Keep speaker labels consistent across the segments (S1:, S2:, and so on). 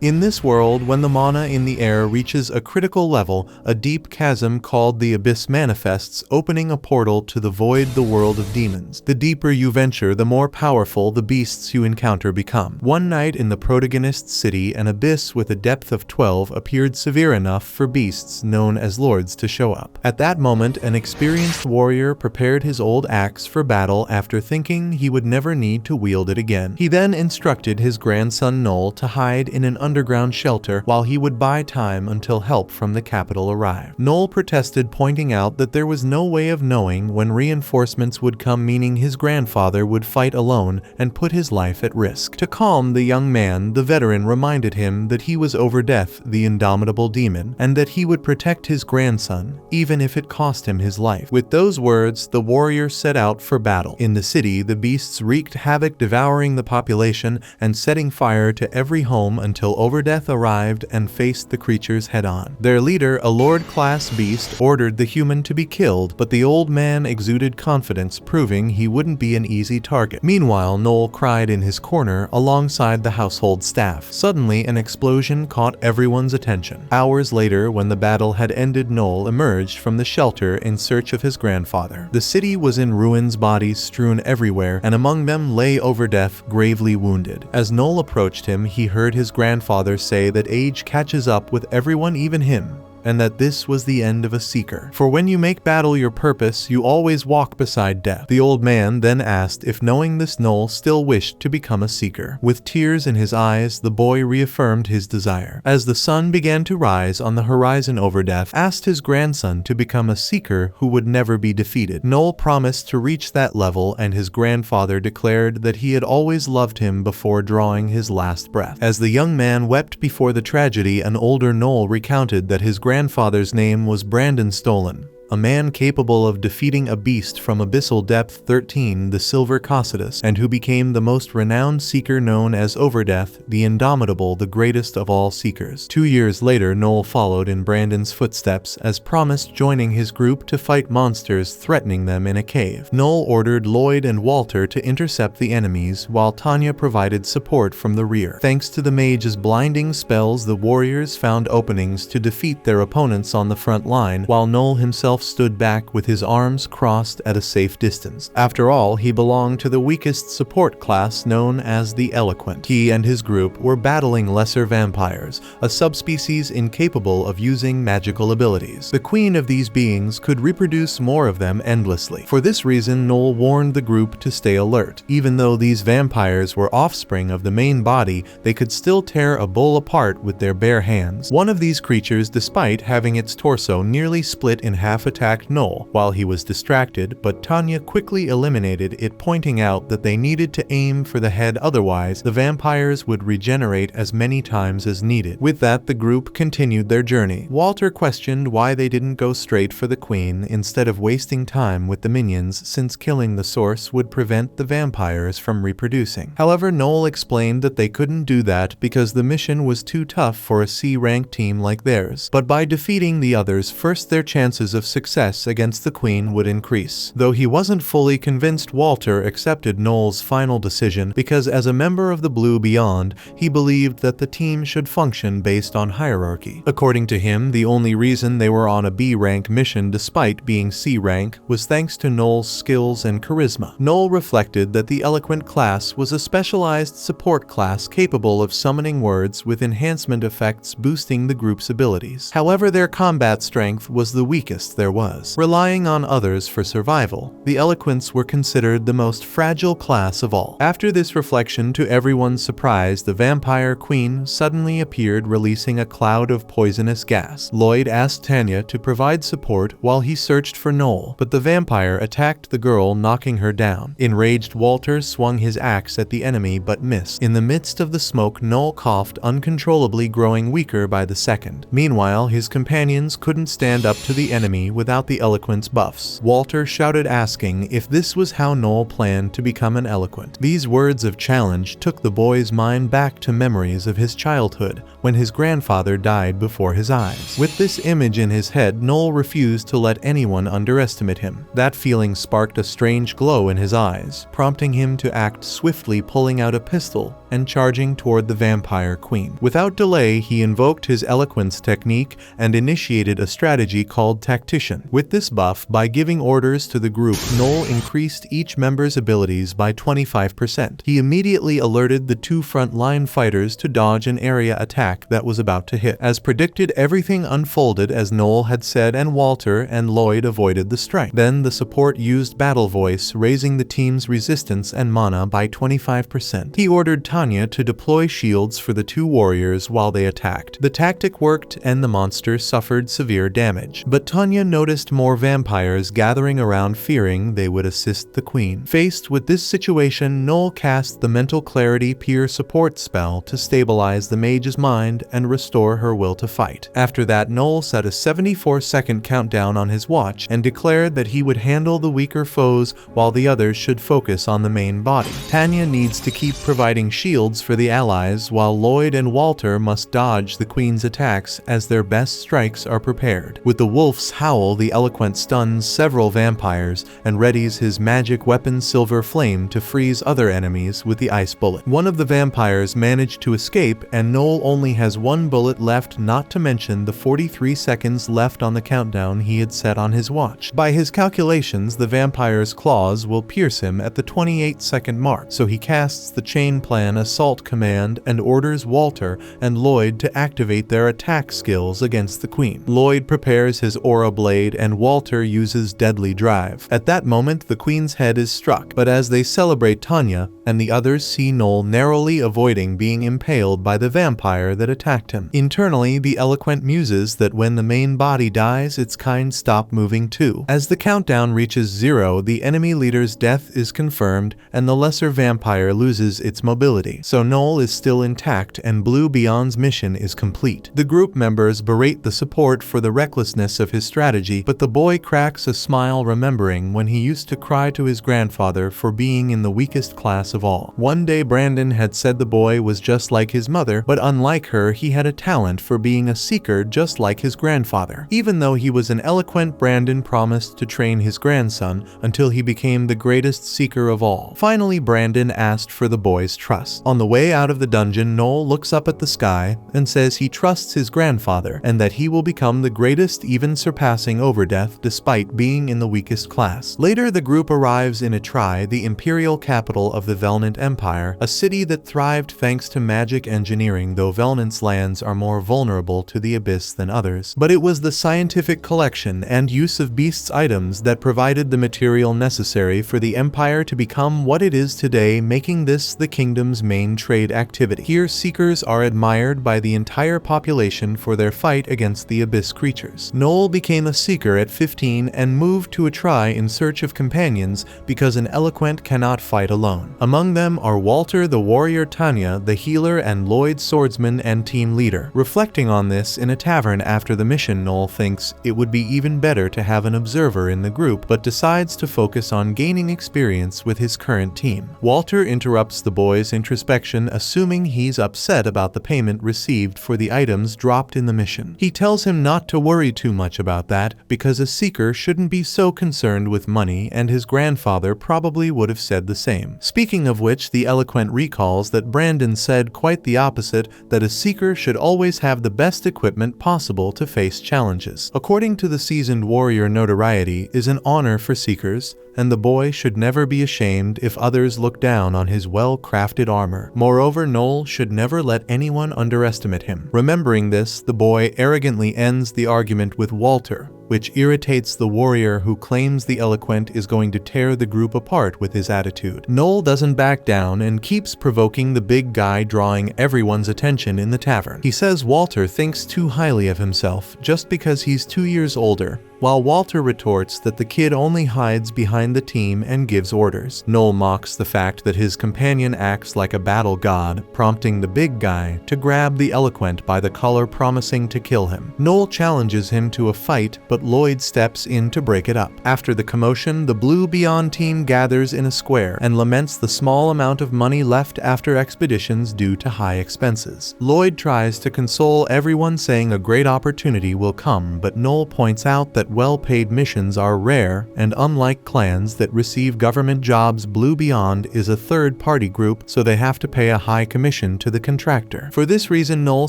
S1: In this world, when the mana in the air reaches a critical level, a deep chasm called the Abyss manifests, opening a portal to the void, the world of demons. The deeper you venture, the more powerful the beasts you encounter become. One night in the protagonist's city, an abyss with a depth of 12 appeared severe enough for beasts known as lords to show up. At that moment, an experienced warrior prepared his old axe for battle after thinking he would never need to wield it again. He then instructed his grandson Noel to hide in an underground shelter while he would buy time until help from the capital arrived. Noel protested, pointing out that there was no way of knowing when reinforcements would come, meaning his grandfather would fight alone and put his life at risk. To calm the young man, the veteran reminded him that he was over death, the indomitable demon, and that he would protect his grandson, even if it cost him his life. With those words, the warrior set out for battle. In the city, the beasts wreaked havoc, devouring the population and setting fire to every home until Overdeath arrived and faced the creatures head-on. Their leader, a Lord-class beast, ordered the human to be killed, but the old man exuded confidence, proving he wouldn't be an easy target. Meanwhile, Noel cried in his corner alongside the household staff. Suddenly, an explosion caught everyone's attention. Hours later, when the battle had ended, Noel emerged from the shelter in search of his grandfather. The city was in ruins, bodies strewn everywhere, and among them lay Overdeath, gravely wounded. As Noel approached him, he heard his grandfather say that age catches up with everyone, even him, and that this was the end of a seeker. For when you make battle your purpose, you always walk beside death. The old man then asked if, knowing this, Noel still wished to become a seeker. With tears in his eyes, the boy reaffirmed his desire. As the sun began to rise on the horizon, Overdeath asked his grandson to become a seeker who would never be defeated. Noel promised to reach that level, and his grandfather declared that he had always loved him before drawing his last breath. As the young man wept before the tragedy, an older Noel recounted that his grandfather's name was Brandon Stolen, a man capable of defeating a beast from abyssal depth 13, the Silver Cossidus, and who became the most renowned seeker known as Overdeath, the Indomitable, the greatest of all seekers. 2 years later, Noel followed in Brandon's footsteps, as promised, joining his group to fight monsters threatening them in a cave. Noel ordered Lloyd and Walter to intercept the enemies, while Tanya provided support from the rear. Thanks to the mage's blinding spells, the warriors found openings to defeat their opponents on the front line, while Noel himself stood back with his arms crossed at a safe distance. After all, he belonged to the weakest support class known as the Eloquent. He and his group were battling lesser vampires, a subspecies incapable of using magical abilities. The queen of these beings could reproduce more of them endlessly. For this reason, Noel warned the group to stay alert. Even though these vampires were offspring of the main body, they could still tear a bull apart with their bare hands. One of these creatures, despite having its torso nearly split in half, attacked Noel while he was distracted, but Tanya quickly eliminated it, pointing out that they needed to aim for the head, otherwise the vampires would regenerate as many times as needed. With that, the group continued their journey. Walter questioned why they didn't go straight for the queen instead of wasting time with the minions, since killing the source would prevent the vampires from reproducing. However, Noel explained that they couldn't do that because the mission was too tough for a C-rank team like theirs, but by defeating the others first, their chances of success against the queen would increase. Though he wasn't fully convinced, Walter accepted Noel's final decision because, as a member of the Blue Beyond, he believed that the team should function based on hierarchy. According to him, the only reason they were on a B-rank mission despite being C-rank was thanks to Noel's skills and charisma. Noel reflected that the Eloquent class was a specialized support class capable of summoning words with enhancement effects, boosting the group's abilities. However, their combat strength was the weakest there was. Relying on others for survival, the Eloquents were considered the most fragile class of all. After this reflection, to everyone's surprise, the vampire queen suddenly appeared, releasing a cloud of poisonous gas. Lloyd asked Tanya to provide support while he searched for Noel, but the vampire attacked the girl, knocking her down. Enraged, Walter swung his axe at the enemy but missed. In the midst of the smoke, Noel coughed uncontrollably, growing weaker by the second. Meanwhile, his companions couldn't stand up to the enemy without the eloquence buffs. Walter shouted, asking if this was how Noel planned to become an eloquent. These words of challenge took the boy's mind back to memories of his childhood, when his grandfather died before his eyes. With this image in his head, Noel refused to let anyone underestimate him. That feeling sparked a strange glow in his eyes, prompting him to act swiftly, pulling out a pistol and charging toward the vampire queen. Without delay, he invoked his eloquence technique and initiated a strategy called tactician. With this buff, by giving orders to the group, Noel increased each member's abilities by 25%. He immediately alerted the two front-line fighters to dodge an area attack that was about to hit. As predicted, everything unfolded as Noel had said, and Walter and Lloyd avoided the strike. Then the support used battle voice, raising the team's resistance and mana by 25%. He ordered Tanya to deploy shields for the two warriors while they attacked. The tactic worked and the monster suffered severe damage, but Tanya noticed more vampires gathering around, fearing they would assist the queen. Faced with this situation, Noel cast the Mental Clarity Peer support spell to stabilize the mage's mind and restore her will to fight. After that, Noel set a 74-second countdown on his watch and declared that he would handle the weaker foes while the others should focus on the main body. Tanya needs to keep providing shields for the allies, while Lloyd and Walter must dodge the queen's attacks as their best strikes are prepared. With the wolf's howl, the eloquent stuns several vampires and readies his magic weapon Silver Flame to freeze other enemies with the ice bullet. One of the vampires managed to escape, and Noel only has one bullet left, not to mention the 43 seconds left on the countdown he had set on his watch. By his calculations, the vampire's claws will pierce him at the 28-second mark, so he casts the chain plan assault command and orders Walter and Lloyd to activate their attack skills against the queen. Lloyd prepares his aura blade and Walter uses deadly drive. At that moment, the queen's head is struck, but as they celebrate, Tanya and the others see Noel narrowly avoiding being impaled by the vampire that attacked him. Internally, the eloquent muses that when the main body dies, its kind stop moving too. As the countdown reaches 0, the enemy leader's death is confirmed and the lesser vampire loses its mobility. So Noel is still intact and Blue Beyond's mission is complete. The group members berate the support for the recklessness of his strategy, but the boy cracks a smile, remembering when he used to cry to his grandfather for being in the weakest class of all. One day Brandon had said the boy was just like his mother, but unlike her, he had a talent for being a seeker just like his grandfather. Even though he was an eloquent, Brandon promised to train his grandson until he became the greatest seeker of all. Finally, Brandon asked for the boy's trust. On the way out of the dungeon, Noel looks up at the sky and says he trusts his grandfather and that he will become the greatest, even surpassing Overdeath despite being in the weakest class. Later, the group arrives in Atri, the imperial capital of the Velnant Empire, a city that thrived thanks to magic engineering, though Velnant's lands are more vulnerable to the abyss than others. But it was the scientific collection and use of beasts' items that provided the material necessary for the empire to become what it is today, making this the kingdom's main trade activity. Here, seekers are admired by the entire population for their fight against the abyss creatures. Noel became a seeker at 15 and moved to Atri in search of companions because an eloquent cannot fight alone. Among them are Walter the warrior, Tanya the healer, and Lloyd swordsman and team leader. Reflecting on this in a tavern after the mission, Noel thinks it would be even better to have an observer in the group, but decides to focus on gaining experience with his current team. Walter interrupts the boy's introspection, assuming he's upset about the payment received for the items dropped in the mission. He tells him not to worry too much about that because a seeker shouldn't be so concerned with money, and his grandfather probably would have said the same. Speaking of which, the eloquent recalls that Brandon said quite the opposite, that a seeker should always have the best equipment possible to face challenges. According to the seasoned warrior, notoriety is an honor for seekers, and the boy should never be ashamed if others look down on his well-crafted armor. Moreover, Noel should never let anyone underestimate him. Remembering this, the boy arrogantly ends the argument with Walter, which irritates the warrior, who claims the eloquent is going to tear the group apart with his attitude. Noel doesn't back down and keeps provoking the big guy, drawing everyone's attention in the tavern. He says Walter thinks too highly of himself just because he's 2 years older, while Walter retorts that the kid only hides behind the team and gives orders. Noel mocks the fact that his companion acts like a battle god, prompting the big guy to grab the eloquent by the collar, promising to kill him. Noel challenges him to a fight, but Lloyd steps in to break it up. After the commotion, the Blue Beyond team gathers in a square and laments the small amount of money left after expeditions due to high expenses. Lloyd tries to console everyone, saying a great opportunity will come, but Noel points out that well-paid missions are rare, and unlike clans that receive government jobs, Blue Beyond is a third-party group, so they have to pay a high commission to the contractor. For this reason, Noel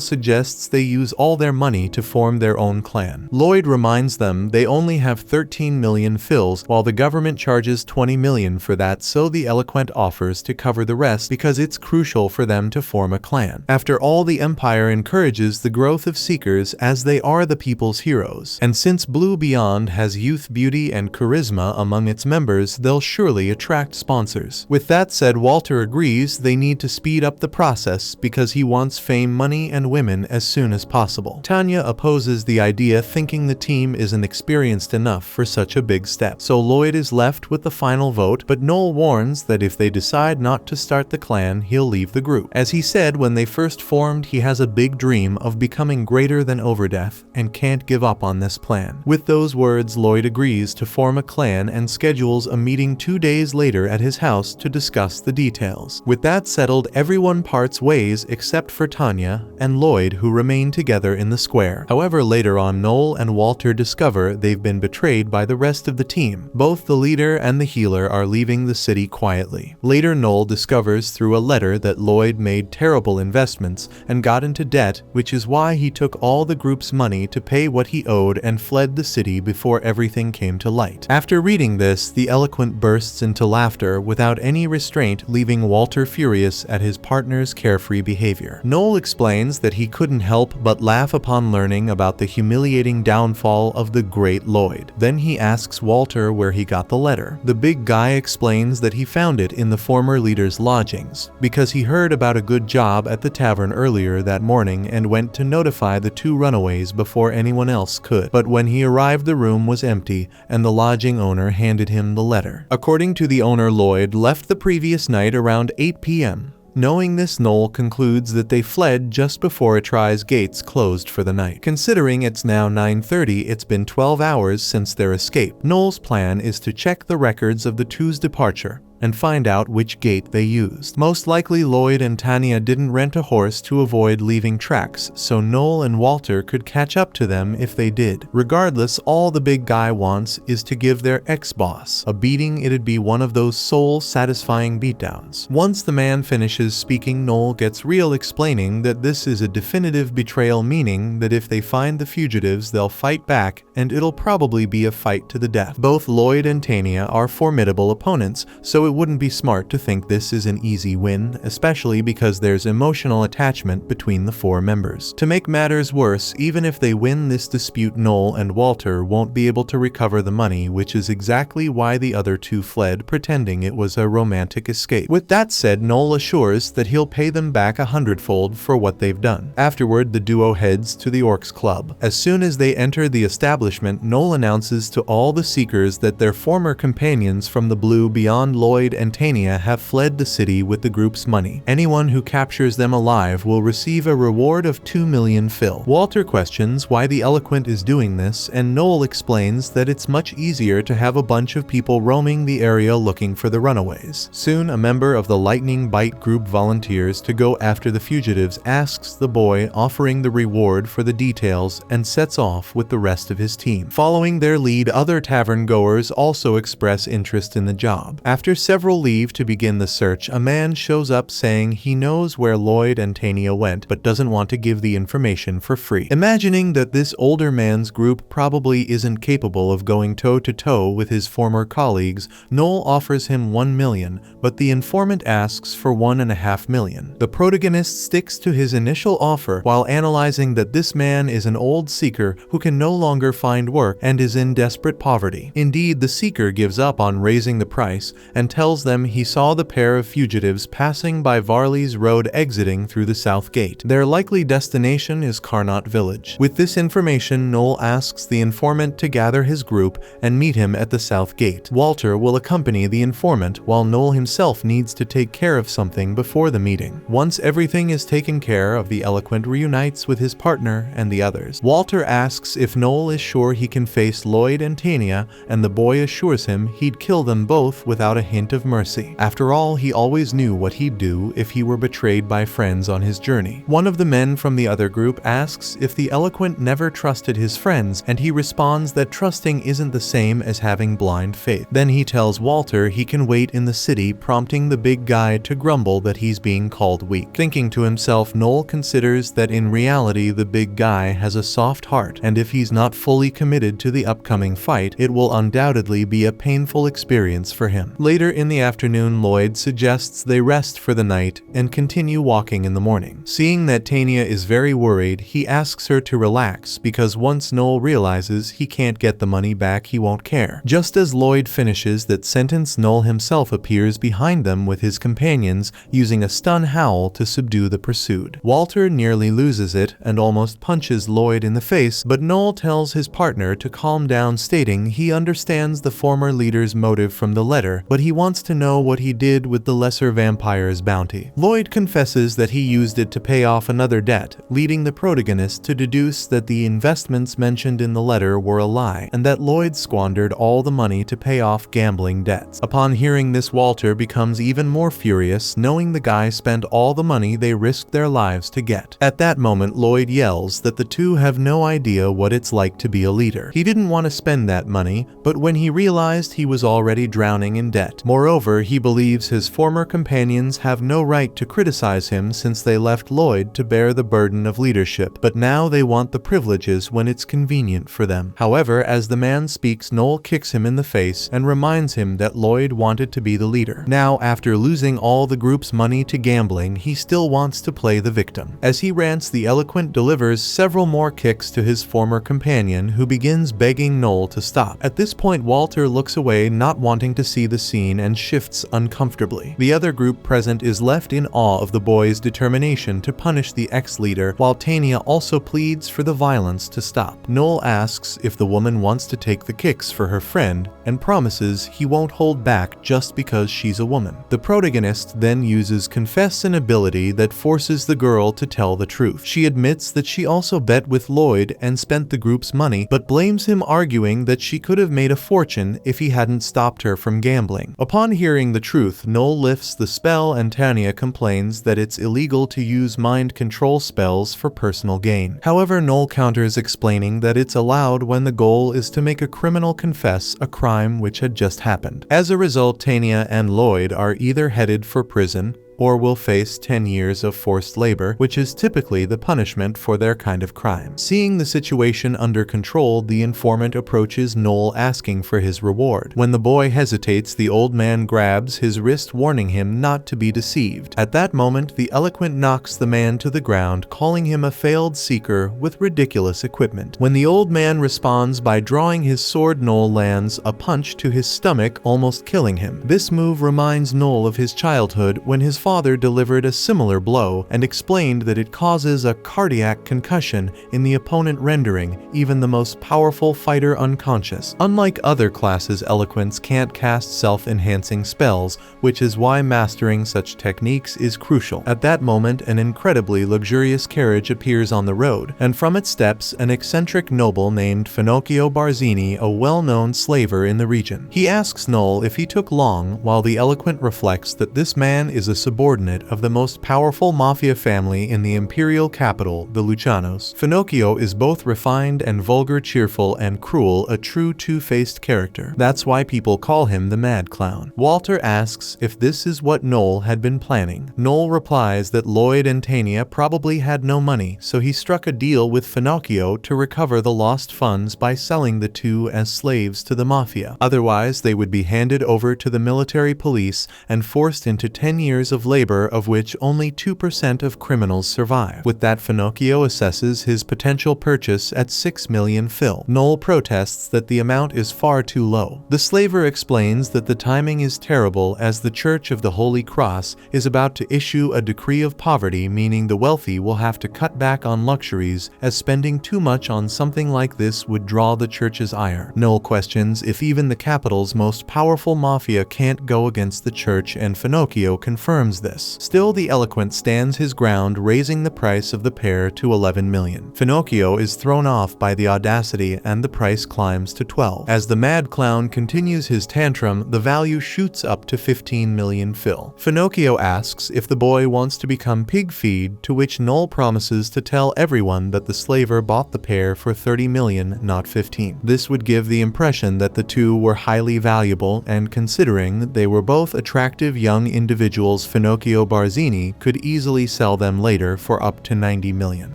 S1: suggests they use all their money to form their own clan. Lloyd reminds them they only have 13 million fills, while the government charges 20 million for that, so the eloquent offers to cover the rest because it's crucial for them to form a clan. After all, the Empire encourages the growth of Seekers as they are the people's heroes, and since Blue Beyond has youth, beauty, and charisma among its members, they'll surely attract sponsors. With that said, Walter agrees they need to speed up the process because he wants fame, money, and women as soon as possible. Tanya opposes the idea, thinking the team isn't experienced enough for such a big step, so Lloyd is left with the final vote, but Noel warns that if they decide not to start the clan, he'll leave the group. As he said when they first formed, he has a big dream of becoming greater than Overdeath and can't give up on this plan. With those words, Lloyd agrees to form a clan and schedules a meeting 2 days later at his house to discuss the details. With that settled, everyone parts ways except for Tanya and Lloyd, who remain together in the square. However, later on, Noel and Walter discover they've been betrayed by the rest of the team. Both the leader and the healer are leaving the city quietly. Later, Noel discovers through a letter that Lloyd made terrible investments and got into debt, which is why he took all the group's money to pay what he owed and fled the city before everything came to light. After reading this, the eloquent bursts into laughter without any restraint, leaving Walter furious at his partner's carefree behavior. Noel explains that he couldn't help but laugh upon learning about the humiliating downfall of the great Lloyd. Then he asks Walter where he got the letter. The big guy explains that he found it in the former leader's lodgings, because he heard about a good job at the tavern earlier that morning and went to notify the two runaways before anyone else could. But when he arrived, the room was empty, and the lodging owner handed him the letter. According to the owner, Lloyd left the previous night around 8 p.m. Knowing this, Noel concludes that they fled just before Atri's gates closed for the night. Considering it's now 9:30, it's been 12 hours since their escape. Noel's plan is to check the records of the two's departure and find out which gate they used. Most likely, Lloyd and Tanya didn't rent a horse to avoid leaving tracks, so Noel and Walter could catch up to them if they did. Regardless, all the big guy wants is to give their ex-boss a beating. It'd be one of those soul-satisfying beatdowns. Once the man finishes speaking, Noel gets real, explaining that this is a definitive betrayal, meaning that if they find the fugitives, they'll fight back, and it'll probably be a fight to the death. Both Lloyd and Tanya are formidable opponents, so it wouldn't be smart to think this is an easy win, especially because there's emotional attachment between the four members. To make matters worse, even if they win this dispute, Noel and Walter won't be able to recover the money, which is exactly why the other two fled, pretending it was a romantic escape. With that said, Noel assures that he'll pay them back 100-fold for what they've done. Afterward, the duo heads to the Orcs Club. As soon as they enter the establishment, Noel announces to all the Seekers that their former companions from the Blue Beyond, Lloyd and Tanya, have fled the city with the group's money. Anyone who captures them alive will receive a reward of 2 million fill. Walter questions why the eloquent is doing this, and Noel explains that it's much easier to have a bunch of people roaming the area looking for the runaways. Soon, a member of the Lightning Bite group volunteers to go after the fugitives, asks the boy, offering the reward for the details, and sets off with the rest of his team. Following their lead, other tavern goers also express interest in the job. After several leave to begin the search, a man shows up saying he knows where Lloyd and Tanya went, but doesn't want to give the information for free. Imagining that this older man's group probably isn't capable of going toe-to-toe with his former colleagues, Noel offers him 1 million, but the informant asks for 1.5 million. The protagonist sticks to his initial offer while analyzing that this man is an old seeker who can no longer find work and is in desperate poverty. Indeed, the seeker gives up on raising the price and and tells them he saw the pair of fugitives passing by Varley's road exiting through the south gate. Their likely destination is Carnot Village. With this information, Noel asks the informant to gather his group and meet him at the south gate. Walter will accompany the informant while Noel himself needs to take care of something before the meeting. Once everything is taken care of, the Eloquent reunites with his partner and the others. Walter asks if Noel is sure he can face Lloyd and Tania, and the boy assures him he'd kill them both without a hint of mercy. After all, he always knew what he'd do if he were betrayed by friends on his journey. One of the men from the other group asks if the Eloquent never trusted his friends, and he responds that trusting isn't the same as having blind faith. Then he tells Walter he can wait in the city, prompting the big guy to grumble that he's being called weak. Thinking to himself, Noel considers that in reality the big guy has a soft heart, and if he's not fully committed to the upcoming fight, it will undoubtedly be a painful experience for him. Later in the afternoon, Lloyd suggests they rest for the night and continue walking in the morning. Seeing that Tania is very worried, he asks her to relax because once Noel realizes he can't get the money back, he won't care. Just as Lloyd finishes that sentence, Noel himself appears behind them with his companions, using a stun howl to subdue the pursued. Walter nearly loses it and almost punches Lloyd in the face, but Noel tells his partner to calm down, stating he understands the former leader's motive from the letter, but he wants to know what he did with the lesser vampire's bounty. Lloyd confesses that he used it to pay off another debt, leading the protagonist to deduce that the investments mentioned in the letter were a lie, and that Lloyd squandered all the money to pay off gambling debts. Upon hearing this, Walter becomes even more furious, knowing the guy spent all the money they risked their lives to get. At that moment, Lloyd yells that the two have no idea what it's like to be a leader. He didn't want to spend that money, but when he realized he was already drowning in debt. Moreover, he believes his former companions have no right to criticize him since they left Lloyd to bear the burden of leadership, but now they want the privileges when it's convenient for them. However, as the man speaks, Noel kicks him in the face and reminds him that Lloyd wanted to be the leader. Now, after losing all the group's money to gambling, he still wants to play the victim. As he rants, the Eloquent delivers several more kicks to his former companion, who begins begging Noel to stop. At this point, Walter looks away, not wanting to see the scene, and shifts uncomfortably. The other group present is left in awe of the boy's determination to punish the ex-leader, while Tania also pleads for the violence to stop. Noel asks if the woman wants to take the kicks for her friend, and promises he won't hold back just because she's a woman. The protagonist then uses confess, an ability that forces the girl to tell the truth. She admits that she also bet with Lloyd and spent the group's money, but blames him, arguing that she could have made a fortune if he hadn't stopped her from gambling. Upon hearing the truth, Noel lifts the spell, and Tania complains that it's illegal to use mind control spells for personal gain. However, Noel counters, explaining that it's allowed when the goal is to make a criminal confess a crime which had just happened. As a result, Tania and Lloyd are either headed for prison or will face 10 years of forced labor, which is typically the punishment for their kind of crime. Seeing the situation under control, the informant approaches Noel, asking for his reward. When the boy hesitates, the old man grabs his wrist, warning him not to be deceived. At that moment, the Eloquent knocks the man to the ground, calling him a failed seeker with ridiculous equipment. When the old man responds by drawing his sword, Noel lands a punch to his stomach, almost killing him. This move reminds Noel of his childhood, when his father delivered a similar blow, and explained that it causes a cardiac concussion in the opponent, rendering even the most powerful fighter unconscious. Unlike other classes, Eloquents can't cast self-enhancing spells, which is why mastering such techniques is crucial. At that moment, an incredibly luxurious carriage appears on the road, and from it steps an eccentric noble named Finocchio Barzini, a well-known slaver in the region. He asks Noel if he took long, while the Eloquent reflects that this man is a subordinate of the most powerful mafia family in the imperial capital, the Lucianos. Finocchio is both refined and vulgar, cheerful and cruel, a true two-faced character. That's why people call him the Mad Clown. Walter asks if this is what Noel had been planning. Noel replies that Lloyd and Tania probably had no money, so he struck a deal with Finocchio to recover the lost funds by selling the two as slaves to the mafia. Otherwise, they would be handed over to the military police and forced into 10 years of labor of which only 2% of criminals survive. With that, Finocchio assesses his potential purchase at 6 million fil. Noel protests that the amount is far too low. The slaver explains that the timing is terrible as the Church of the Holy Cross is about to issue a decree of poverty, meaning the wealthy will have to cut back on luxuries, as spending too much on something like this would draw the church's ire. Noel questions if even the capital's most powerful mafia can't go against the church, and Finocchio confirms this. Still, the eloquent stands his ground, raising the price of the pair to 11 million. Finocchio is thrown off by the audacity and the price climbs to 12. As the mad clown continues his tantrum, the value shoots up to 15 million fil. Finocchio asks if the boy wants to become pig feed, to which Noel promises to tell everyone that the slaver bought the pair for 30 million, not 15. This would give the impression that the two were highly valuable, and considering that they were both attractive young individuals, Finocchio Barzini could easily sell them later for up to 90 million.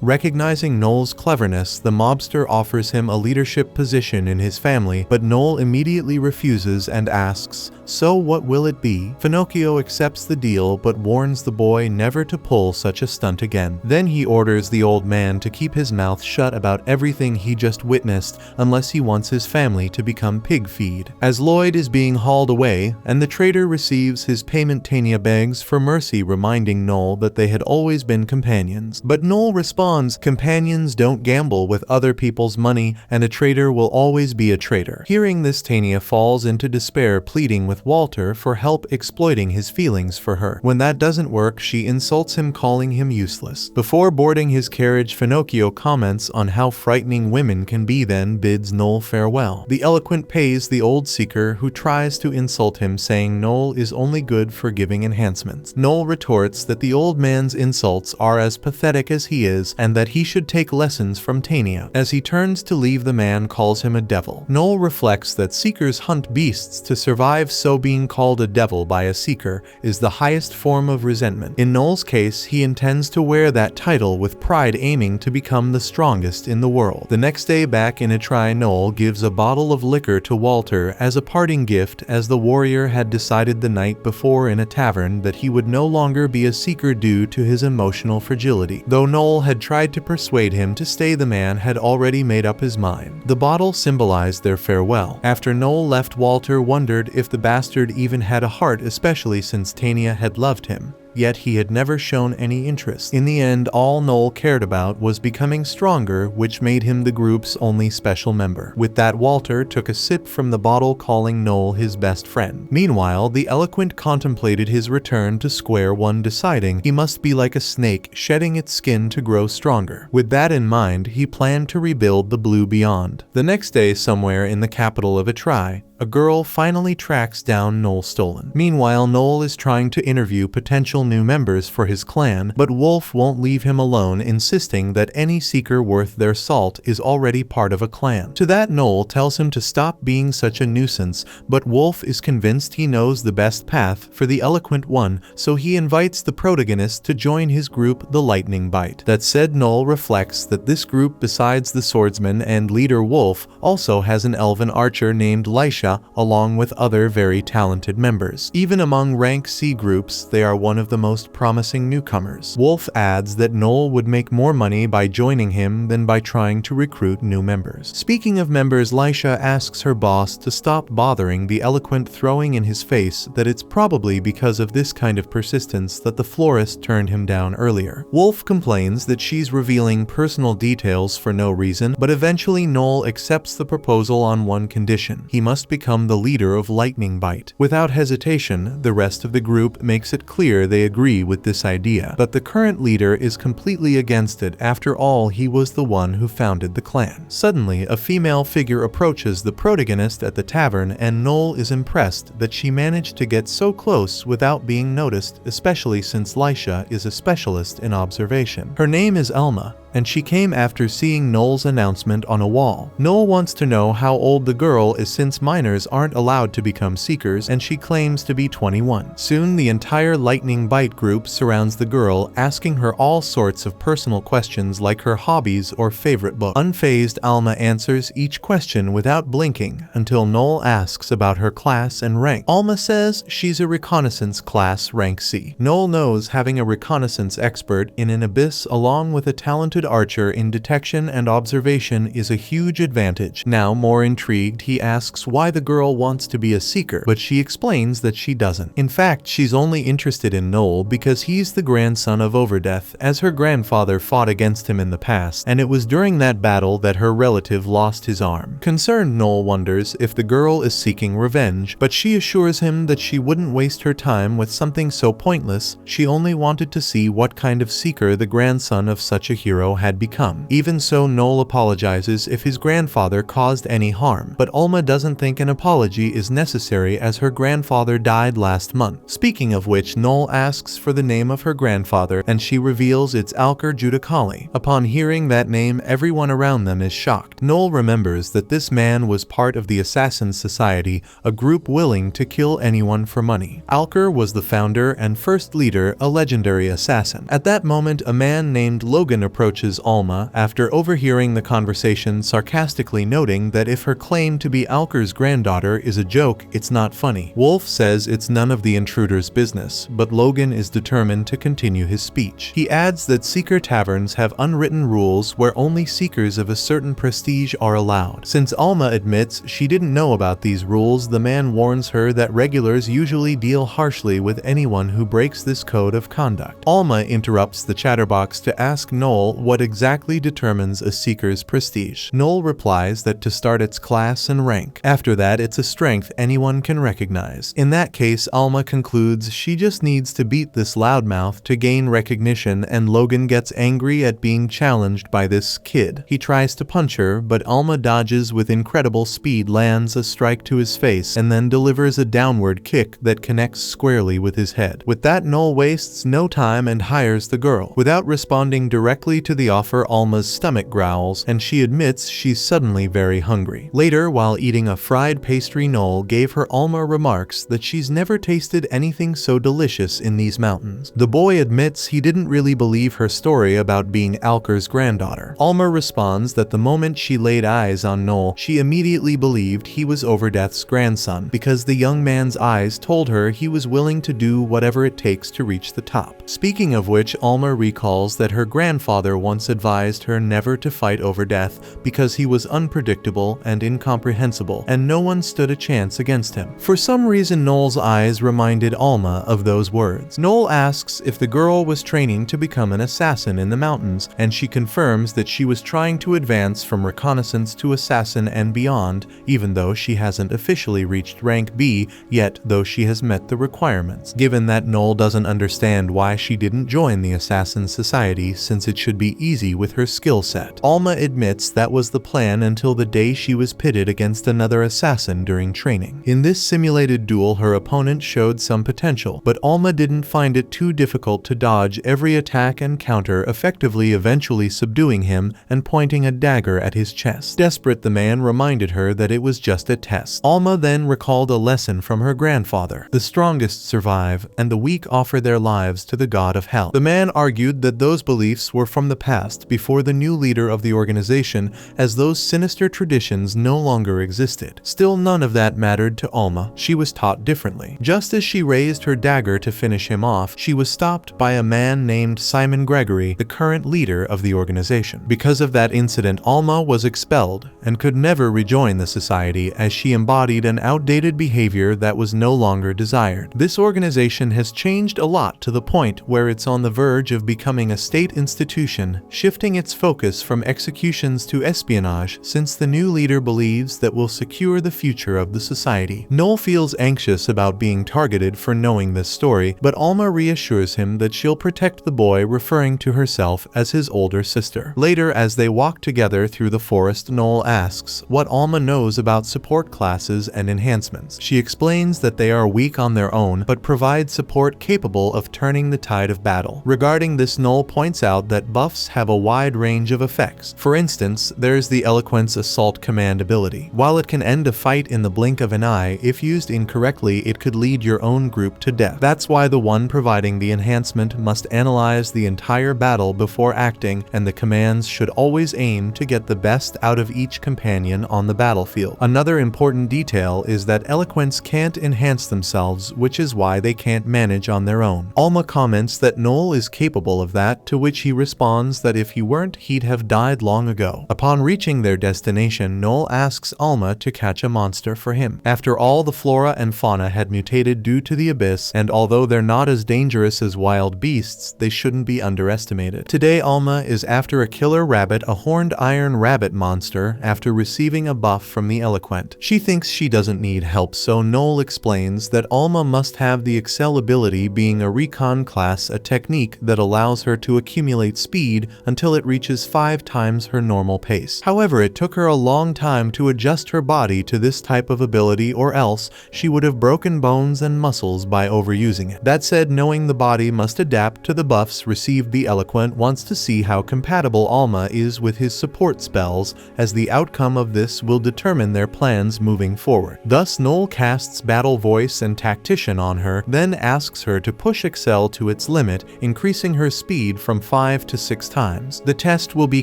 S1: Recognizing Noel's cleverness, the mobster offers him a leadership position in his family, but Noel immediately refuses and asks, "So what will it be?" Finocchio accepts the deal but warns the boy never to pull such a stunt again. Then he orders the old man to keep his mouth shut about everything he just witnessed unless he wants his family to become pig feed. As Lloyd is being hauled away and the traitor receives his payment, Tania begs for mercy, reminding Noel that they had always been companions. But Noel responds, "Companions don't gamble with other people's money, and a traitor will always be a traitor." Hearing this, Tania falls into despair, pleading with Walter for help exploiting his feelings for her. When that doesn't work, she insults him, calling him useless. Before boarding his carriage, Finocchio comments on how frightening women can be, then bids Noel farewell. The eloquent pays the old seeker, who tries to insult him, saying Noel is only good for giving enhancements. Noel retorts that the old man's insults are as pathetic as he is, and that he should take lessons from Tania. As he turns to leave, the man calls him a devil. Noel reflects that seekers hunt beasts to survive, so being called a devil by a seeker is the highest form of resentment. In Noel's case, he intends to wear that title with pride, aiming to become the strongest in the world. The next day, back in Atri, Noel gives a bottle of liquor to Walter as a parting gift, as the warrior had decided the night before in a tavern that he would no longer be a seeker due to his emotional fragility. Though Noel had tried to persuade him to stay, the man had already made up his mind. The bottle symbolized their farewell. After Noel left, Walter wondered if the bastard even had a heart, especially since Tania had loved him. Yet he had never shown any interest. In the end, all Noel cared about was becoming stronger, which made him the group's only special member. With that, Walter took a sip from the bottle, calling Noel his best friend. Meanwhile, the eloquent contemplated his return to square one, deciding he must be like a snake, shedding its skin to grow stronger. With that in mind, he planned to rebuild the Blue Beyond. The next day, somewhere in the capital of Atri, a girl finally tracks down Noel stolen. Meanwhile, Noel is trying to interview potential new members for his clan, but Wolf won't leave him alone, insisting that any seeker worth their salt is already part of a clan. To that, Noel tells him to stop being such a nuisance, but Wolf is convinced he knows the best path for the eloquent one, so he invites the protagonist to join his group, the Lightning Bite. That said, Noel reflects that this group, besides the swordsman and leader Wolf, also has an elven archer named Lisha, along with other very talented members. Even among rank C groups, they are one of the most promising newcomers. Wolf adds that Noel would make more money by joining him than by trying to recruit new members. Speaking of members, Lisha asks her boss to stop bothering the eloquent, throwing in his face that it's probably because of this kind of persistence that the florist turned him down earlier. Wolf complains that she's revealing personal details for no reason, but eventually Noel accepts the proposal on one condition: he must become the leader of Lightning Bite. Without hesitation, the rest of the group makes it clear they agree with this idea, but the current leader is completely against it. After all, he was the one who founded the clan. Suddenly, a female figure approaches the protagonist at the tavern, and Noel is impressed that she managed to get so close without being noticed, especially since Lisha is a specialist in observation. Her name is Elma, and she came after seeing Noel's announcement on a wall. Noel wants to know how old the girl is, since minors minors aren't allowed to become seekers, and she claims to be 21. Soon the entire Lightning Bite group surrounds the girl, asking her all sorts of personal questions like her hobbies or favorite book. Unfazed, Alma answers each question without blinking until Noel asks about her class and rank. Alma says she's a reconnaissance class rank C. Noel knows having a reconnaissance expert in an abyss along with a talented archer in detection and observation is a huge advantage. Now, more intrigued, he asks why the girl wants to be a seeker, but she explains that she doesn't. In fact, she's only interested in Noel because he's the grandson of Overdeath, as her grandfather fought against him in the past, and it was during that battle that her relative lost his arm. Concerned, Noel wonders if the girl is seeking revenge, but she assures him that she wouldn't waste her time with something so pointless. She only wanted to see what kind of seeker the grandson of such a hero had become. Even so, Noel apologizes if his grandfather caused any harm, but Alma doesn't think an apology is necessary as her grandfather died last month. Speaking of which, Noel asks for the name of her grandfather, and she reveals it's Alker Judicali. Upon hearing that name, everyone around them is shocked. Noel remembers that this man was part of the Assassin Society, a group willing to kill anyone for money. Alker was the founder and first leader, a legendary assassin. At that moment, a man named Logan approaches Alma after overhearing the conversation, sarcastically noting that if her claim to be Alker's granddaughter is a joke, it's not funny. Wolf says it's none of the intruder's business, but Logan is determined to continue his speech. He adds that seeker taverns have unwritten rules where only seekers of a certain prestige are allowed. Since Alma admits she didn't know about these rules, the man warns her that regulars usually deal harshly with anyone who breaks this code of conduct. Alma interrupts the chatterbox to ask Noel what exactly determines a seeker's prestige. Noel replies that to start it's class and rank. After that, it's a strength anyone can recognize. In that case, Alma concludes she just needs to beat this loudmouth to gain recognition, and Logan gets angry at being challenged by this kid. He tries to punch her, but Alma dodges with incredible speed, lands a strike to his face, and then delivers a downward kick that connects squarely with his head. With that, Noel wastes no time and hires the girl. Without responding directly to the offer, Alma's stomach growls, and she admits she's suddenly very hungry. Later, while eating a fried pastry Noel gave her, Alma remarks that she's never tasted anything so delicious in these mountains. The boy admits he didn't really believe her story about being Alker's granddaughter. Alma responds that the moment she laid eyes on Noel, she immediately believed he was Overdeath's grandson, because the young man's eyes told her he was willing to do whatever it takes to reach the top. Speaking of which, Alma recalls that her grandfather once advised her never to fight Overdeath because he was unpredictable and incomprehensible, and no one stood a chance against him. For some reason, Noel's eyes reminded Alma of those words. Noel asks if the girl was training to become an assassin in the mountains, and she confirms that she was trying to advance from reconnaissance to assassin and beyond, even though she hasn't officially reached rank B yet, though she has met the requirements. Given that Noel doesn't understand why she didn't join the Assassin Society, since it should be easy with her skill set. Alma admits that was the plan until the day she was pitted against another assassin during training. In this simulated duel, her opponent showed some potential, but Alma didn't find it too difficult to dodge every attack and counter, effectively eventually subduing him and pointing a dagger at his chest. Desperate, the man reminded her that it was just a test. Alma then recalled a lesson from her grandfather: the strongest survive, and the weak offer their lives to the god of hell. The man argued that those beliefs were from the past, before the new leader of the organization, as those sinister traditions no longer existed. Still, none of that mattered to Alma. She was taught differently. Just as she raised her dagger to finish him off, she was stopped by a man named Simon Gregory, the current leader of the organization. Because of that incident, Alma was expelled and could never rejoin the society, as she embodied an outdated behavior that was no longer desired. This organization has changed a lot, to the point where it's on the verge of becoming a state institution, shifting its focus from executions to espionage, since the new leader believes that will secure the future of the society. Noel feels anxious about being targeted for knowing this story, but Alma reassures him that she'll protect the boy, referring to herself as his older sister. Later, as they walk together through the forest, Noel asks what Alma knows about support classes and enhancements. She explains that they are weak on their own, but provide support capable of turning the tide of battle. Regarding this, Noel points out that buffs have a wide range of effects. For instance, there's the Eloquence Assault Command ability. While it can end a fight in the blink of an eye. If used incorrectly, it could lead your own group to death. That's why the one providing the enhancement must analyze the entire battle before acting, and the commands should always aim to get the best out of each companion on the battlefield. Another important detail is that eloquents can't enhance themselves, which is why they can't manage on their own. Alma comments that Noel is capable of that, to which he responds that if he weren't, he'd have died long ago. Upon reaching their destination, Noel asks Alma to catch a monster for him. After all, the flora and fauna had mutated due to the abyss, and although they're not as dangerous as wild beasts, they shouldn't be underestimated. Today, Alma is after a killer rabbit, a horned iron rabbit monster, after receiving a buff from the eloquent. She thinks she doesn't need help, so Noel explains that Alma must have the Excel ability, being a recon class, a technique that allows her to accumulate speed until it reaches 5 times her normal pace. However, it took her a long time to adjust her body to this type of ability, or else she would have broken bones and muscles by overusing it. That said, knowing the body must adapt to the buffs received, the eloquent wants to see how compatible Alma is with his support spells, as the outcome of this will determine their plans moving forward. Thus, Noel casts Battle Voice and Tactician on her, then asks her to push Excel to its limit, increasing her speed from 5 to 6 times. The test will be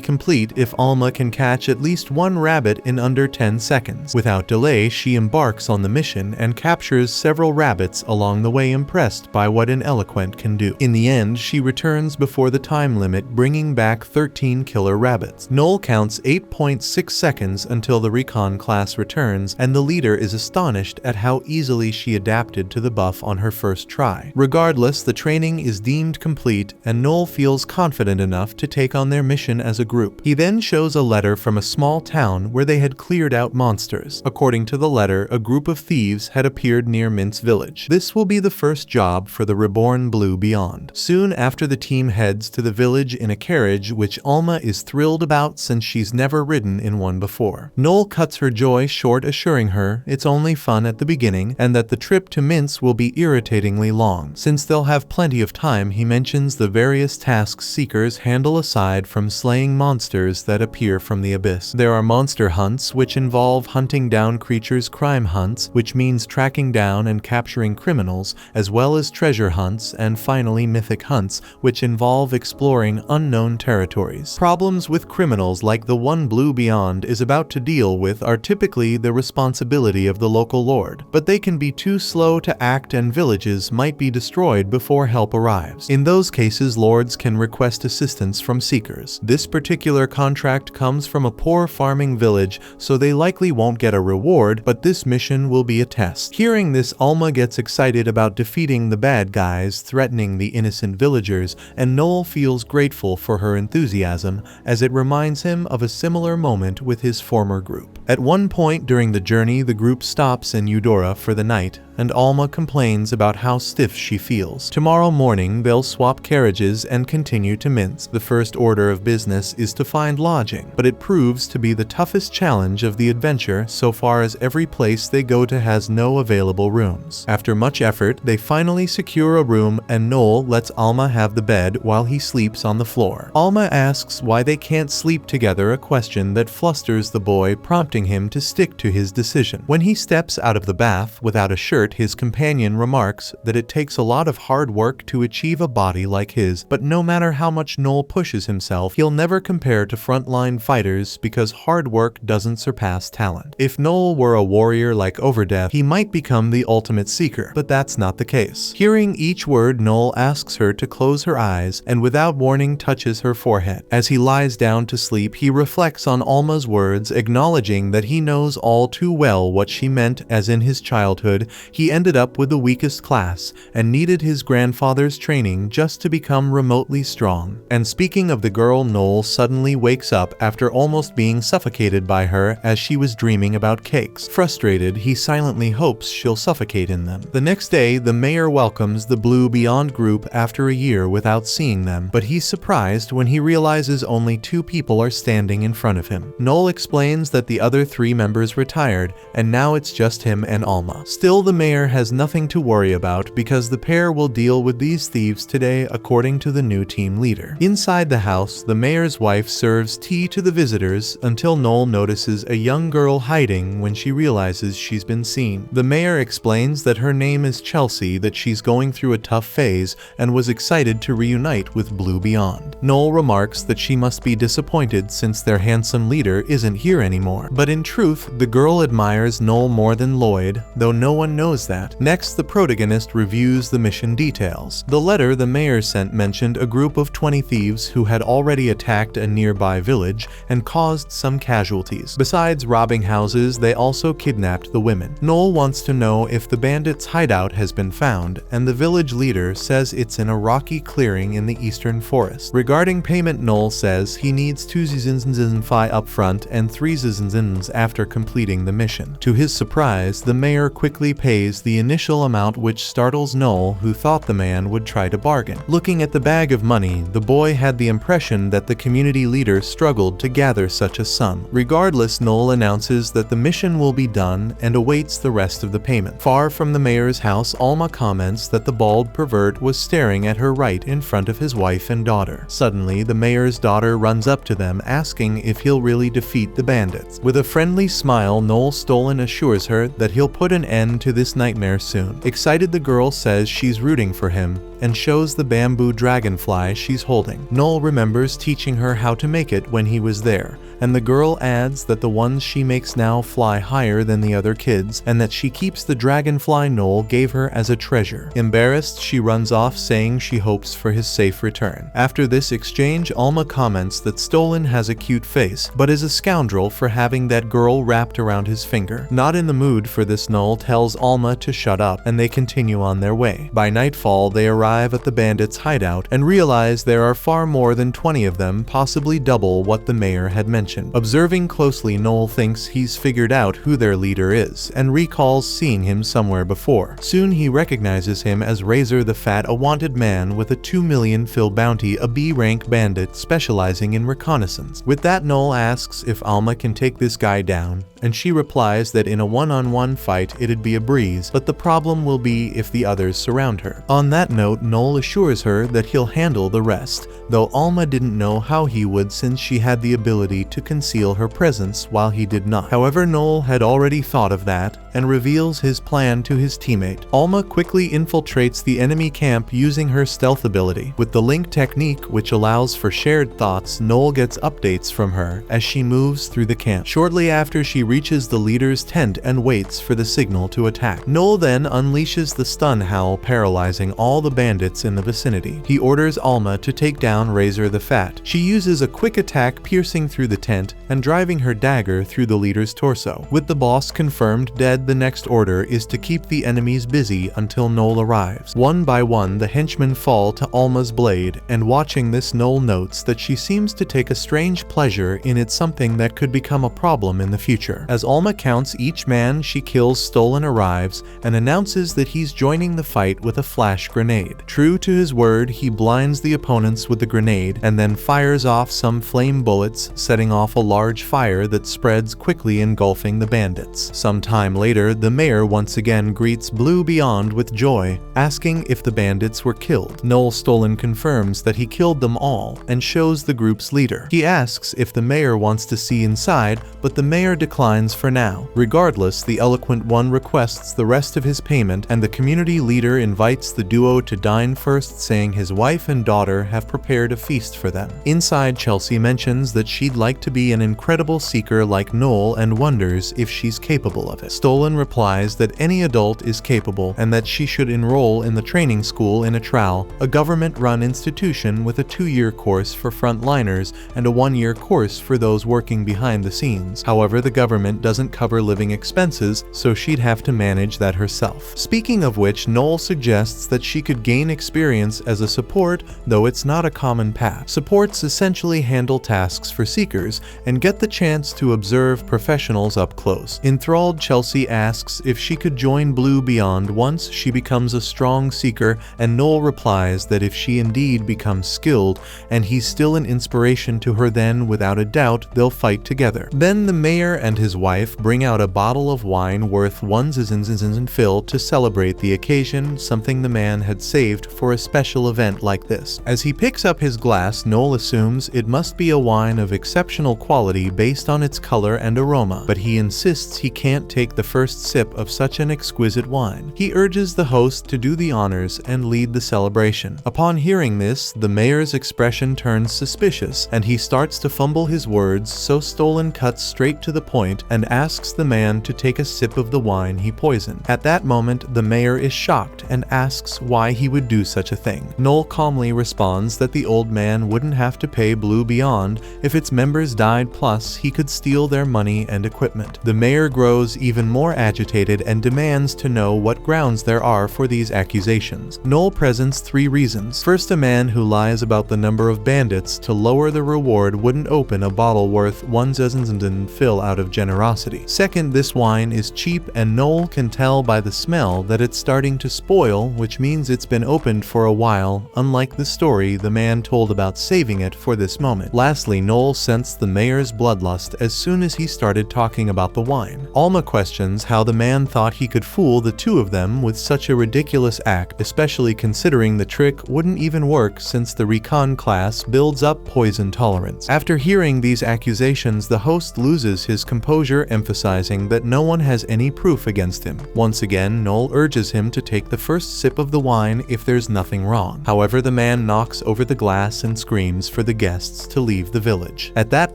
S1: complete if Alma can catch at least one rabbit in under 10 seconds. Without delay, she embarks on the mission and captures several rabbits along the way, impressed by what an eloquent can do. In the end, she returns before the time limit, bringing back 13 killer rabbits. Noel counts 8.6 seconds until the recon class returns, and the leader is astonished at how easily she adapted to the buff on her first try. Regardless, the training is deemed complete, and Noel feels confident enough to take on their mission as a group. He then shows a letter from a small town where they had cleared out monsters. According to the letter, a group of thieves had appeared near Mint's village. This will be the first job for the reborn Blue Beyond. Soon after, the team heads to the village in a carriage, which Alma is thrilled about since she's never ridden in one before. Noel cuts her joy short, assuring her it's only fun at the beginning, and that the trip to Mint's will be irritatingly long. Since they'll have plenty of time, he mentions the various tasks seekers handle aside from slaying monsters that appear from the abyss. There are monster hunts, which involve hunting down creatures, crime hunts, which means tracking down and capturing criminals, as well as treasure hunts, and finally mythic hunts, which involve exploring unknown territories. Problems with criminals like the one Blue Beyond is about to deal with are typically the responsibility of the local lord, but they can be too slow to act and villages might be destroyed before help arrives. In those cases, lords can request assistance from seekers. This particular contract comes from a poor farming village, so they likely won't get a reward, but this mission will be a test. Hearing this, Alma gets excited about defeating the bad guys threatening the innocent villagers, and Noel feels grateful for her enthusiasm, as it reminds him of a similar moment with his former group. At one point during the journey, the group stops in Eudora for the night, and Alma complains about how stiff she feels. Tomorrow morning, they'll swap carriages and continue to Mint's. The first order of business is to find lodging, but it proves to be the toughest challenge of the adventure so far, as every place they go to has no available rooms. After much effort, they finally secure a room, and Noel lets Alma have the bed while he sleeps on the floor. Alma asks why they can't sleep together, a question that flusters the boy, prompting him to stick to his decision. When he steps out of the bath without a shirt, his companion remarks that it takes a lot of hard work to achieve a body like his, but no matter how much Noel pushes himself, he'll never compare to frontline fighters because hard work doesn't surpass talent. If Noel were a warrior like Overdeath, he might become the ultimate seeker, but that's not the case. Hearing each word, Noel asks her to close her eyes and without warning touches her forehead. As he lies down to sleep, he reflects on Alma's words, acknowledging that he knows all too well what she meant, as in his childhood, he ended up with the weakest class and needed his grandfather's training just to become remotely strong. And speaking of the girl, Noel suddenly wakes up after almost being suffocated by her as she was dreaming about cakes. Frustrated, he silently hopes she'll suffocate in them. The next day, the mayor welcomes the Blue Beyond group after a year without seeing them, but he's surprised when he realizes only 2 people are standing in front of him. Noel explains that the other 3 members retired, and now it's just him and Alma. Still, the mayor has nothing to worry about because the pair will deal with these thieves today, according to the new team leader. Inside the house, the mayor's wife serves tea to the visitors until Noel notices a young girl hiding weeping when she realizes she's been seen. The mayor explains that her name is Chelsea, that she's going through a tough phase and was excited to reunite with Blue Beyond. Noel remarks that she must be disappointed since their handsome leader isn't here anymore. But in truth, the girl admires Noel more than Lloyd, though no one knows that. Next, the protagonist reviews the mission details. The letter the mayor sent mentioned a group of 20 thieves who had already attacked a nearby village and caused some casualties. Besides robbing houses, they also kidnapped the women. Noel wants to know if the bandits' hideout has been found, and the village leader says it's in a rocky clearing in the eastern forest. Regarding payment, Noel says he needs 2 zizenzfi up front and 3 zizenzins after completing the mission. To his surprise, the mayor quickly pays the initial amount, which startles Noel, who thought the man would try to bargain. Looking at the bag of money, the boy had the impression that the community leader struggled to gather such a sum. Regardless, Noel announces that the mission will be done and awaits the rest of the payment. Far from the mayor's house, Alma comments that the bald pervert was staring at her right in front of his wife and daughter. Suddenly, the mayor's daughter runs up to them, asking if he'll really defeat the bandits. With a friendly smile, Noel Stolen assures her that he'll put an end to this nightmare soon. Excited, the girl says she's rooting for him and shows the bamboo dragonfly she's holding. Noel remembers teaching her how to make it when he was there, and the girl adds that the ones she makes now fly higher than the other kids, and that she keeps the dragonfly Noel gave her as a treasure. Embarrassed, she runs off, saying she hopes for his safe return. After this exchange, Alma comments that Stolen has a cute face, but is a scoundrel for having that girl wrapped around his finger. Not in the mood for this, Noel tells Alma to shut up, and they continue on their way. By nightfall, they arrive at the bandits' hideout and realize there are far more than 20 of them, possibly double what the mayor had mentioned. Observing closely, Noel thinks he's figured out who their leader is and recalls seeing him somewhere before. Soon he recognizes him as Razor the Fat, a wanted man with a 2 million Phil bounty, a B-rank bandit specializing in reconnaissance. With that, Noel asks if Alma can take this guy down, and she replies that in a one-on-one fight it'd be a breeze, but the problem will be if the others surround her. On that note, Noel assures her that he'll handle the rest, though Alma didn't know how he would since she had the ability to conceal her presence while he did not. However, Noel had already thought of that and reveals his plan to his teammate. Alma quickly infiltrates the enemy camp using her stealth ability. With the link technique, which allows for shared thoughts, Noel gets updates from her as she moves through the camp. Shortly after, she reaches the leader's tent and waits for the signal to attack. Noel then unleashes the stun howl, paralyzing all the bandits in the vicinity. He orders Alma to take down Razor the Fat. She uses a quick attack, piercing through the tent and driving her dagger through the leader's torso. With the boss confirmed dead, the next order is to keep the enemies busy until Noel arrives. One by one, the henchmen fall to Alma's blade, and watching this, Noel notes that she seems to take a strange pleasure in it, something that could become a problem in the future. As Alma counts each man she kills, Stolen arrives and announces that he's joining the fight with a flash grenade. True to his word, he blinds the opponents with the grenade and then fires off some flame bullets, setting off a large fire that spreads quickly, engulfing the bandits. Some time later, the mayor once again greets Blue Beyond with joy, asking if the bandits were killed. Noel Stolen confirms that he killed them all and shows the group's leader. He asks if the mayor wants to see inside, but the mayor declines for now. Regardless, the eloquent one requests the rest of his payment, and the community leader invites the duo to dine first, saying his wife and daughter have prepared a feast for them. Inside, Chelsea mentions that she'd like to be an incredible seeker like Noel and wonders if she's capable of it. Stolen replies that any adult is capable and that she should enroll in the training school in Atral, a government-run institution with a 2-year course for frontliners and a 1-year course for those working behind the scenes. However, the government doesn't cover living expenses, so she'd have to manage that herself. Speaking of which, Noel suggests that she could gain experience as a support, though it's not a common path. Supports essentially handle tasks for seekers and get the chance to observe professionals up close. Enthralled, Chelsea asks if she could join Blue Beyond once she becomes a strong seeker, and Noel replies that if she indeed becomes skilled and he's still an inspiration to her, then without a doubt they'll fight together. Then the mayor and his wife bring out a bottle of wine worth 1,000 fil to celebrate the occasion, something the man had saved for a special event like this. As he picks up his glass, Noel assumes it must be a wine of exceptional quality based on its color and aroma, but he insists he can't take the first sip of such an exquisite wine. He urges the host to do the honors and lead the celebration. Upon hearing this, the mayor's expression turns suspicious, and he starts to fumble his words, so Stolen cuts straight to the point and asks the man to take a sip of the wine he poisoned. At that moment, the mayor is shocked and asks why he would do such a thing. Noel calmly responds that the old man wouldn't have to pay Blue Beyond if its members died, plus he could steal their money and equipment. The mayor grows even more agitated and demands to know what grounds there are for these accusations. Noel presents 3 reasons. First, a man who lies about the number of bandits to lower the reward wouldn't open a bottle worth 1,000 fil out of generosity. Second, this wine is cheap and Noel can tell by the smell that it's starting to spoil, which means it's been opened for a while, unlike the story the man told about saving it for this moment. Lastly, Noel sensed the mayor's bloodlust as soon as he started talking about the wine. Alma questions how the man thought he could fool the two of them with such a ridiculous act, especially considering the trick wouldn't even work since the recon class builds up poison tolerance. After hearing these accusations, the host loses his composure, emphasizing that no one has any proof against him. Once again, Noel urges him to take the first sip of the wine if there's nothing wrong. However, the man knocks over the glass and screams for the guests to leave the village. At that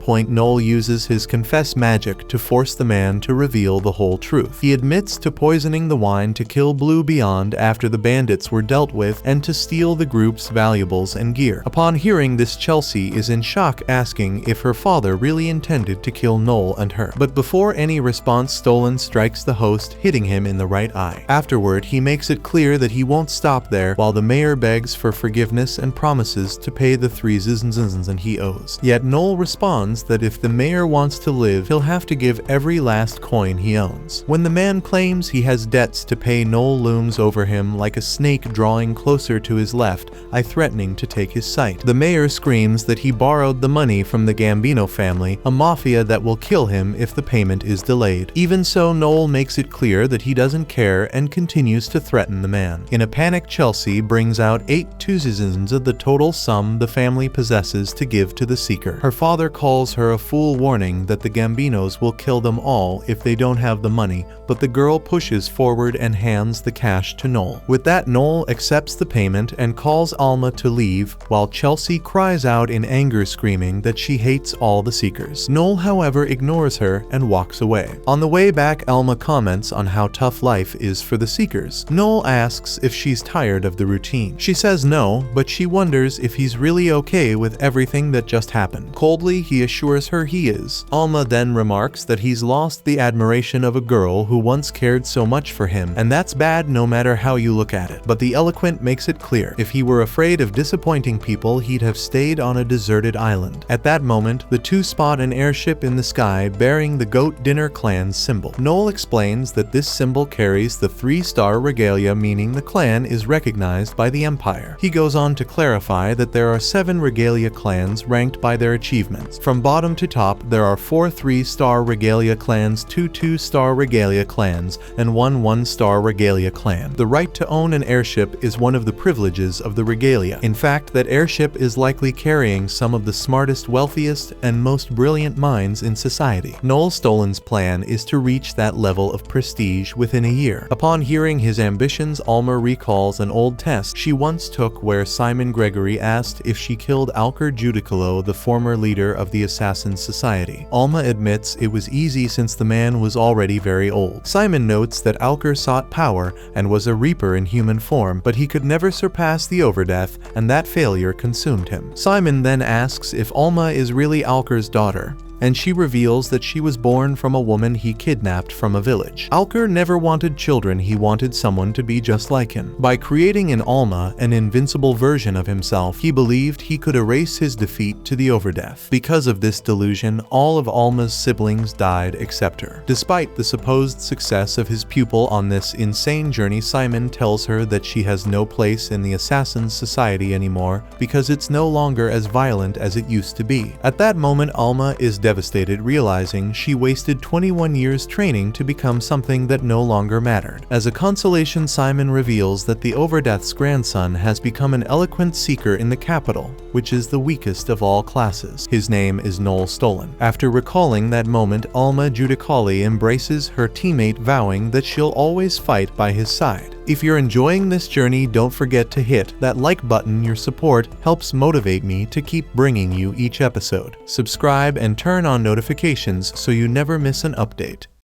S1: point, Noel uses his confess magic to force the man to reveal the whole truth. He admits to poisoning the wine to kill Blue Beyond after the bandits were dealt with and to steal the group's valuables and gear. Upon hearing this, Chelsea is in shock, asking if her father really intended to kill Noel and her. But before any response, Stolen strikes the host, hitting him in the right eye. Afterward, he makes it clear that he won't stop there, while the mayor begs for forgiveness and promises to pay the 3,000 he owes. Yet Noel responds that if the mayor wants to live, he'll have to give every last coin he owns. When the man claims he has debts to pay, Noel looms over him like a snake, drawing closer to his left eye, threatening to take his sight. The mayor screams that he borrowed the money from the Gambino family, a mafia that will kill him if the payment is delayed. Even so, Noel makes it clear that he doesn't care and continues to threaten the man. In a panic, Chelsea brings out 8,000 of the total sum the family possesses to give to the seeker. Her father calls her a fool, warning that the Gambinos will kill them all if they don't have the money, but the girl pushes forward and hands the cash to Noel. With that, Noel accepts the payment and calls Alma to leave, while Chelsea cries out in anger, screaming that she hates all the seekers. Noel, however, ignores her and walks away. On the way back, Alma comments on how tough life is for the seekers. Noel asks if she's tired of the routine. She says no, but she wonders if he's really okay with everything that just happened. Coldly, he assures her he is. Alma then remarks that he's lost the admiration of a girl who once cared so much for him, and that's bad no matter how you look at it. But the eloquent makes it clear, if he were afraid of disappointing people, he'd have stayed on a deserted island. At that moment, the two spot an airship in the sky bearing the Goat Dinner clan's symbol. Noel explains that this symbol carries the 3-star regalia, meaning the clan is recognized by the Empire. He goes on to clarify that there are 7 regalia clans ranked by their achievements. From bottom to top, there are 4 3-star regalia clans, 2 2-star regalia clans, and 1 1-star regalia clan. The right to own an airship is one of the privileges of the regalia. In fact, that airship is likely carrying some of the smartest, wealthiest, and most brilliant minds in society. Noel Stolen's plan is to reach that level of prestige within a year. Upon hearing his ambitions, Alma recalls an old test she once took where Simon Gregory asked if she killed Alker Judicolo, the former leader of the Assassin's Society. Alma admits it was easy since the man was already very old. Simon notes that Alker sought power and was a reaper in human form, but he could never surpass the Overdeath, and that failure consumed him. Simon then asks if Alma is really Alker's daughter, and she reveals that she was born from a woman he kidnapped from a village. Alker never wanted children, he wanted someone to be just like him. By creating in Alma an invincible version of himself, he believed he could erase his defeat to the Overdeath. Because of this delusion, all of Alma's siblings died except her. Despite the supposed success of his pupil on this insane journey, Simon tells her that she has no place in the Assassin's Society anymore because it's no longer as violent as it used to be. At that moment, Alma is devastated, realizing she wasted 21 years training to become something that no longer mattered. As a consolation, Simon reveals that the Overdeath's grandson has become an eloquent seeker in the capital, which is the weakest of all classes. His name is Noel Stolen. After recalling that moment, Alma Judicali embraces her teammate, vowing that she'll always fight by his side. If you're enjoying this journey, don't forget to hit that like button. Your support helps motivate me to keep bringing you each episode. Subscribe and turn on notifications so you never miss an update.